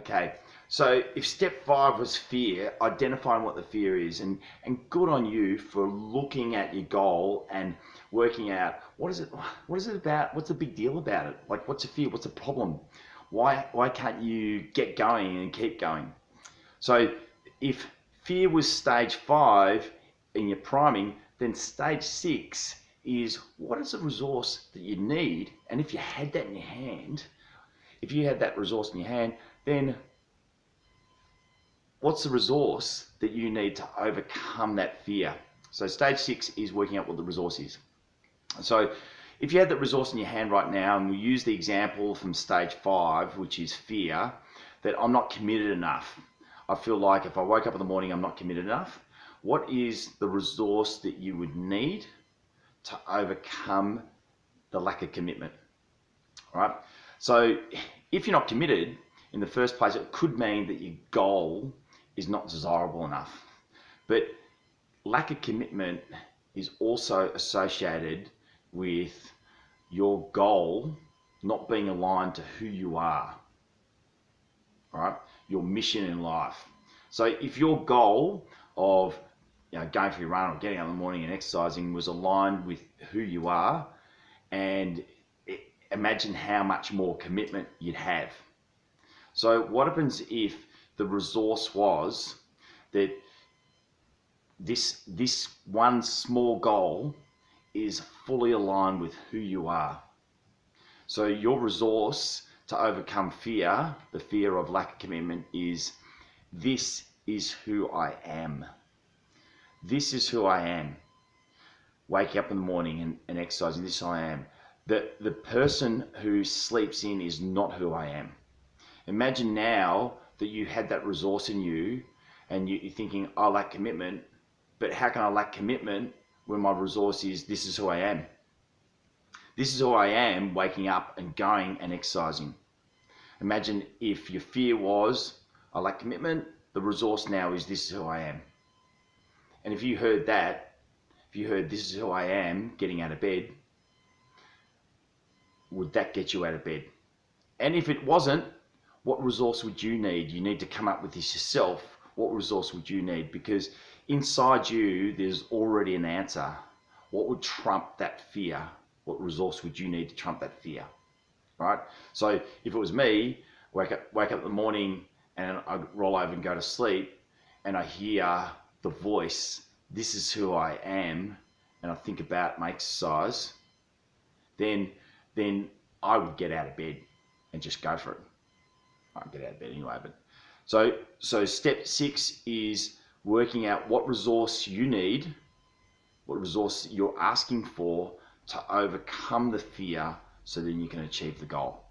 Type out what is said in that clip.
Okay, so if step 5 was fear, identifying what the fear is, and good on you for looking at your goal and working out what is it about, what's the big deal about it? Like, what's the fear, what's the problem? Why can't you get going and keep going? So if fear was stage 5 in your priming, then stage 6 is what is the resource that you need, and if you had that in your hand, if you had that resource in your hand, then what's the resource that you need to overcome that fear? So stage 6 is working out what the resource is. So if you had that resource in your hand right now, and we use the example from stage 5, which is fear, that I'm not committed enough. I feel like if I woke up in the morning, I'm not committed enough. What is the resource that you would need to overcome the lack of commitment? All right. So if you're not committed in the first place, it could mean that your goal is not desirable enough. But lack of commitment is also associated with your goal not being aligned to who you are, all right? Your mission in life. So if your goal of going for your run or getting up in the morning and exercising was aligned with who you are, and imagine how much more commitment you'd have. So what happens if the resource was that this one small goal is fully aligned with who you are? So your resource to overcome fear, the fear of lack of commitment, is this is who I am. This is who I am. Waking up in the morning and exercising, this is who I am. The person who sleeps in is not who I am. Imagine now that you had that resource in you and you're thinking, I lack commitment, but how can I lack commitment when my resource is this is who I am? This is who I am, waking up and going and exercising. Imagine if your fear was, I lack commitment, the resource now is this is who I am. And if you heard that, if you heard this is who I am, getting out of bed, would that get you out of bed? And if it wasn't, what resource would you need? You need to come up with this yourself. What resource would you need? Because inside you, there's already an answer. What would trump that fear? What resource would you need to trump that fear? Right? So if it was me, wake up in the morning and I roll over and go to sleep, and I hear the voice, this is who I am, and I think about my exercise, then I would get out of bed and just go for it. I'd get out of bed anyway. But so step 6 is working out what resource you need, what resource you're asking for to overcome the fear, so then you can achieve the goal.